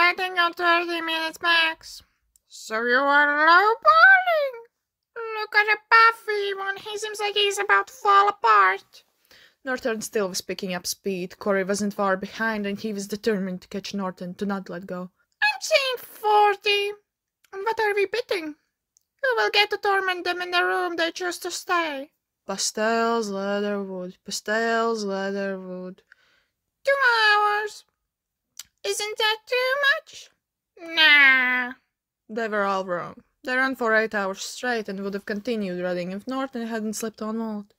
waiting on 30 minutes max. So you are lowballing. Look at the Buffy one. He seems like he's about to fall apart. Norton still was picking up speed. Corey wasn't far behind, and he was determined to catch Norton, to not let go. I'm saying 40. And what are we bidding? Who will get to torment them in the room they choose to stay? Pastels, Leatherwood. Pastels, Leatherwood. 2 hours. Isn't that too much? Nah. They were all wrong. They ran for 8 hours straight and would have continued running if Norton hadn't slipped on mold.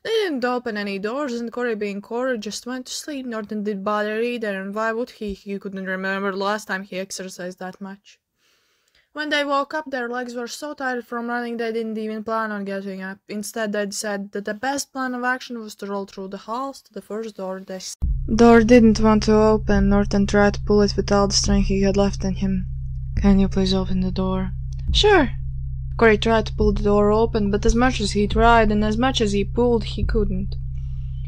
They didn't open any doors, and Corey, being Corey, just went to sleep. Norton didn't bother either, and why would he? He couldn't remember the last time he exercised that much. When they woke up, their legs were so tired from running they didn't even plan on getting up. Instead, they decided that the best plan of action was to roll through the halls to the first door they saw. Door didn't want to open. Norton tried to pull it with all the strength he had left in him. "Can you please open the door?" "Sure." Corey tried to pull the door open, but as much as he tried and as much as he pulled, he couldn't.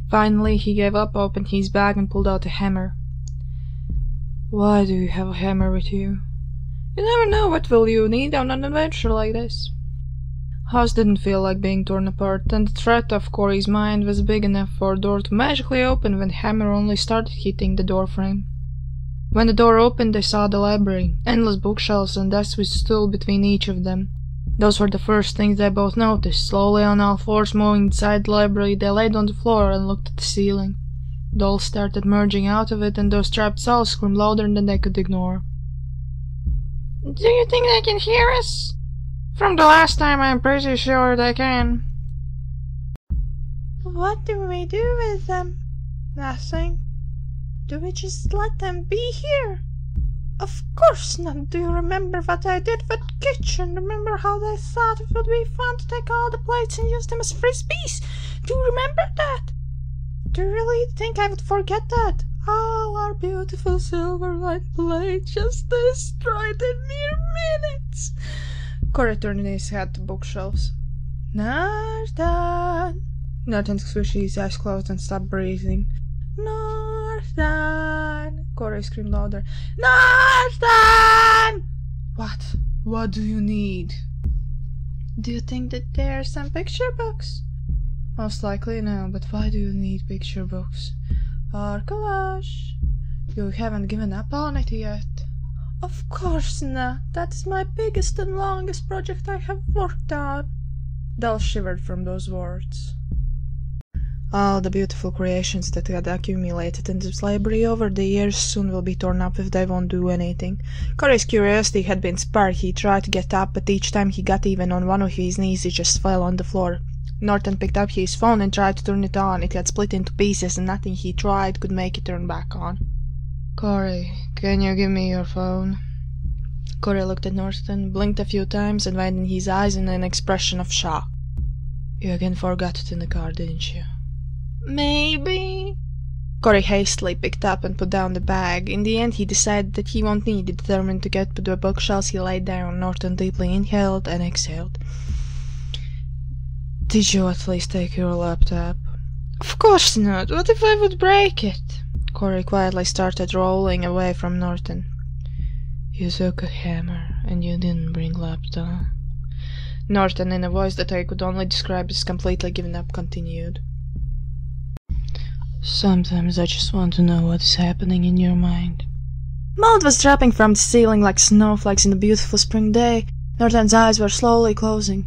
Finally, he gave up, opened his bag, and pulled out a hammer. "Why do you have a hammer with you?" "You never know what will you need on an adventure like this." House didn't feel like being torn apart, and the threat of Corey's mind was big enough for a door to magically open when the hammer only started hitting the door frame. When the door opened, they saw the library, endless bookshelves and desks with a stool between each of them. Those were the first things they both noticed. Slowly, on all fours, moving inside the library, they laid on the floor and looked at the ceiling. Dolls started merging out of it, and those trapped souls screamed louder than they could ignore. Do you think they can hear us? From the last time, I'm pretty sure they can. What do we do with them? Nothing. Do we just let them be here? Of course not. Do you remember what I did with the kitchen? Remember how they thought it would be fun to take all the plates and use them as frisbees? Do you remember that? Do you really think I would forget that? All our beautiful silver white plates just destroyed in mere minutes. Corey turned his head to bookshelves. Norton. Norton squished his eyes closed and stopped breathing. Norton. Corey screamed louder. Norton! What? What do you need? Do you think that there are some picture books? Most likely no, but why do you need picture books? For collage. You haven't given up on it yet. Of course not. That is my biggest and longest project I have worked on. Dell shivered from those words. All the beautiful creations that had accumulated in this library over the years soon will be torn up if they won't do anything. Corey's curiosity had been sparked. He tried to get up, but each time he got even on one of his knees, he just fell on the floor. Norton picked up his phone and tried to turn it on. It had split into pieces, and nothing he tried could make it turn back on. "Corey, can you give me your phone?" Corey looked at Norton, blinked a few times, and widened his eyes in an expression of shock. "You again forgot it in the car, didn't you?" Maybe. Corey hastily picked up and put down the bag. In the end, he decided that he won't need it. Determined to get to the bookshelves, he laid down. Norton deeply inhaled and exhaled. "Did you at least take your laptop?" Of course not. What if I would break it? Corey quietly started rolling away from Norton. "You took a hammer, and you didn't bring laptop." Norton, in a voice that I could only describe as completely given up, continued. "Sometimes I just want to know what is happening in your mind." Mold was dropping from the ceiling like snowflakes in a beautiful spring day. Norton's eyes were slowly closing.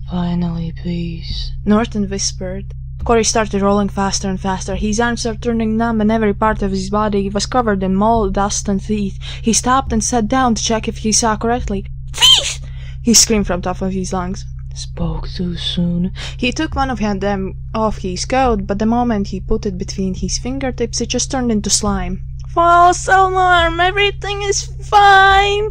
"Finally, peace," Norton whispered. Corey started rolling faster and faster. His arms were turning numb, and every part of his body was covered in mold, dust, and teeth. He stopped and sat down to check if he saw correctly. "Thief!" he screamed from top of his lungs. "Spoke too soon." He took one of them off his coat, but the moment he put it between his fingertips, it just turned into slime. "False alarm! Everything is fine!"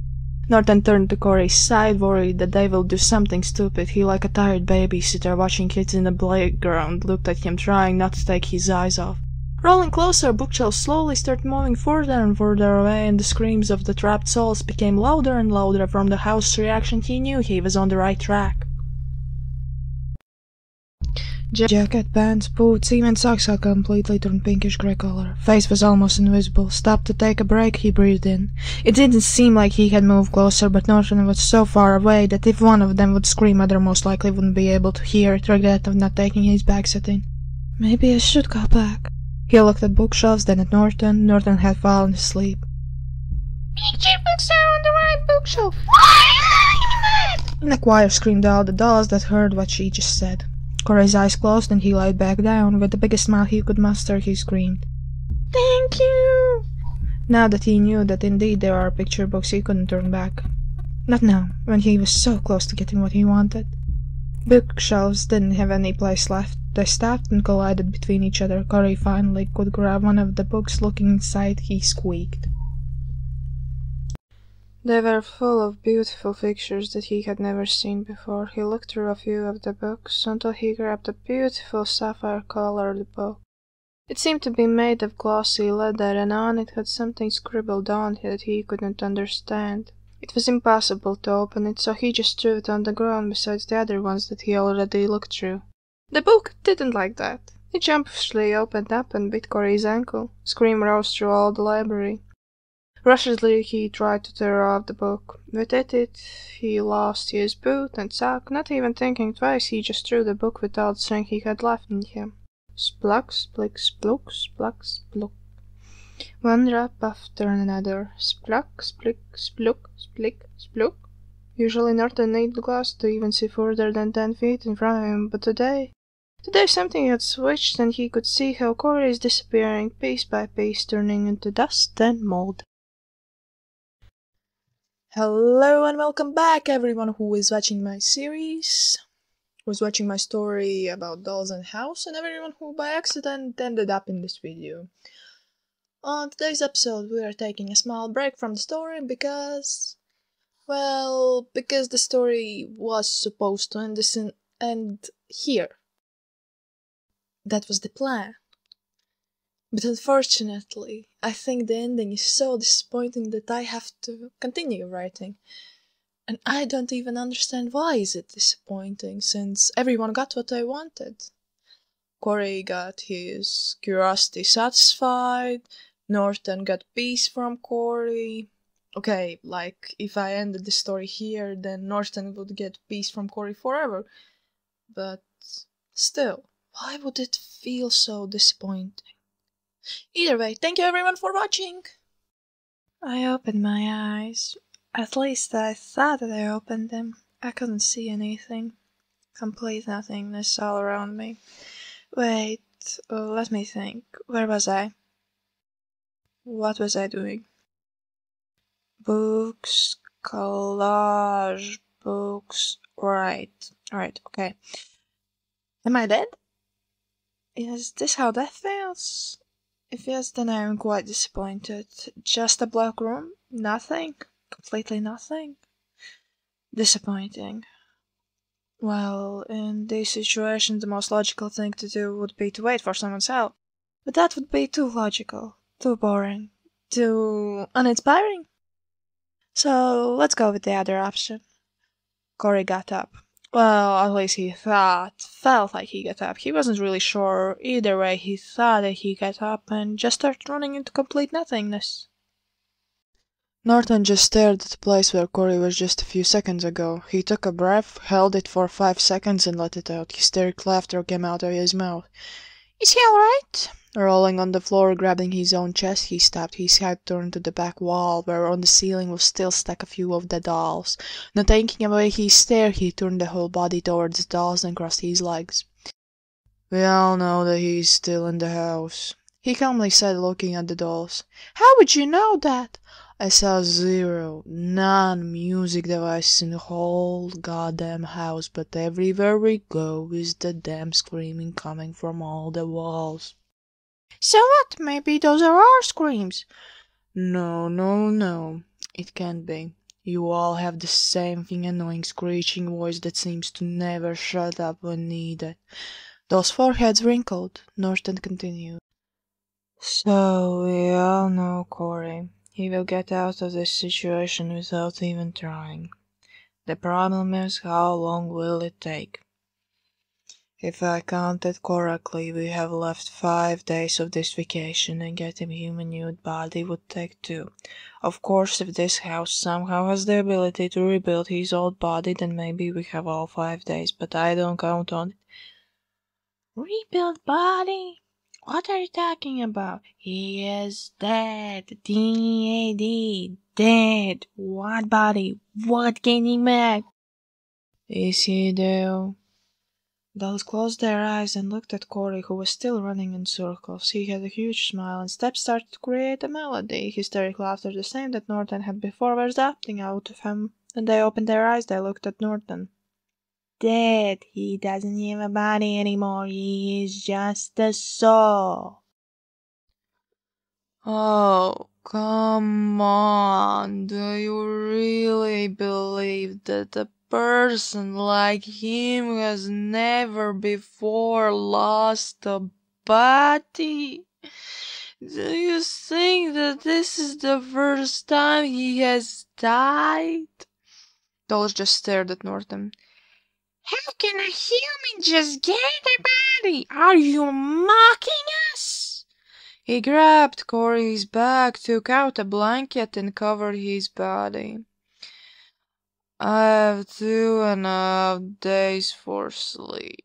Norton turned to Corey's side, worried that they will do something stupid. He, like a tired babysitter watching kids in the playground, looked at him, trying not to take his eyes off. Rolling closer, bookshelves slowly started moving further and further away, and the screams of the trapped souls became louder and louder. From the house's reaction, he knew he was on the right track. Jacket, pants, boots, even socks had completely turned pinkish-grey color. Face was almost invisible. Stopped to take a break, he breathed in. It didn't seem like he had moved closer, but Norton was so far away that if one of them would scream, other most likely wouldn't be able to hear it. Regret of not taking his bag set in. Maybe I should go back. He looked at bookshelves, then at Norton. Norton had fallen asleep. Picture books are on the right bookshelf. In a choir screamed out the dolls that heard what she just said. Corey's eyes closed and he laid back down. With the biggest smile he could muster, he screamed, "Thank you!" Now that he knew that indeed there are picture books, he couldn't turn back. Not now, when he was so close to getting what he wanted. Bookshelves didn't have any place left. They stopped and collided between each other. Corey finally could grab one of the books. Looking inside, he squeaked. They were full of beautiful pictures that he had never seen before. He looked through a few of the books until he grabbed a beautiful sapphire-colored book. It seemed to be made of glossy leather, and on it had something scribbled on it that he could not understand. It was impossible to open it, so he just threw it on the ground beside the other ones that he already looked through. The book didn't like that. It jumpishly opened up and bit Corey's ankle. Scream rose through all the library. Rushedly he tried to tear off the book. With it he lost his boot and sock. Not even thinking twice, he just threw the book with all the strength he had left in him. Spluck, splick, splook, spluck, splook. One drop after another. Spluck, splick, splook, splick, splook. Usually Norton needed glass to even see further than 10 feet in front of him, but today something had switched and he could see how Corey is disappearing piece by piece, turning into dust and mold. Hello and welcome back, everyone who is watching my series, who is watching my story about dolls and house, and everyone who by accident ended up in this video. On today's episode, we are taking a small break from the story because the story was supposed to end here. That was the plan. But unfortunately, I think the ending is so disappointing that I have to continue writing. And I don't even understand why is it disappointing, since everyone got what they wanted. Corey got his curiosity satisfied, Norton got peace from Corey. Okay, like, if I ended the story here, then Norton would get peace from Corey forever. But still, why would it feel so disappointing? Either way, thank you everyone for watching! I opened my eyes. At least I thought that I opened them. I couldn't see anything. Complete nothingness all around me. Wait, let me think. Where was I? What was I doing? Books, collage, books, right, okay. Am I dead? Is this how death feels? If yes, then I am quite disappointed. Just a black room? Nothing? Completely nothing? Disappointing. Well, in these situations, the most logical thing to do would be to wait for someone's help. But that would be too logical, too boring, too uninspiring. So let's go with the other option. Corey got up. Well, at least he felt like he got up. He wasn't really sure. Either way, he thought that he got up and just started running into complete nothingness. Norton just stared at the place where Corey was just a few seconds ago. He took a breath, held it for 5 seconds and let it out. Hysterical laughter came out of his mouth. Is he alright? Rolling on the floor, grabbing his own chest, he stopped. His head turned to the back wall, where on the ceiling was still stuck a few of the dolls. Not taking away his stare, he turned the whole body towards the dolls and crossed his legs. "We all know that he's still in the house," he calmly said, looking at the dolls. "How would you know that?" "I saw 0, none music devices in the whole goddamn house, but everywhere we go is the damn screaming coming from all the walls." "So what? Maybe those are our screams." No. It can't be. You all have the same thing, annoying screeching voice that seems to never shut up when needed. Those foreheads wrinkled. Norton continued. "So we all know Corey. He will get out of this situation without even trying. The problem is, how long will it take?" If I counted correctly, we have left 5 days of this vacation, and getting him a new body would take 2. Of course, if this house somehow has the ability to rebuild his old body, then maybe we have all 5 days, but I don't count on it. Rebuild body? What are you talking about? He is dead. D-A-D. Dead. What body? What can he make? Is he though? Dolls closed their eyes and looked at Corey, who was still running in circles. He had a huge smile, and steps started to create a melody. Hysteric laughter, the same that Norton had before, was erupting out of him. When they opened their eyes, they looked at Norton. Dead. He doesn't have a body anymore. He is just a soul. Oh, come on. Do you really believe that a person like him has never before lost a body? Do you think that this is the first time he has died? Dolls just stared at Norton. How can a human just get a body? Are you mocking us? He grabbed Corey's bag, took out a blanket, and covered his body. I have 2.5 days for sleep.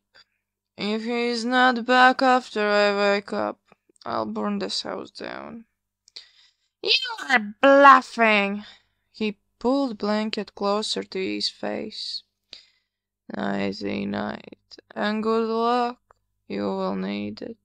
If he is not back after I wake up, I'll burn this house down. You are bluffing. He pulled the blanket closer to his face. Nighty night, and good luck. You will need it.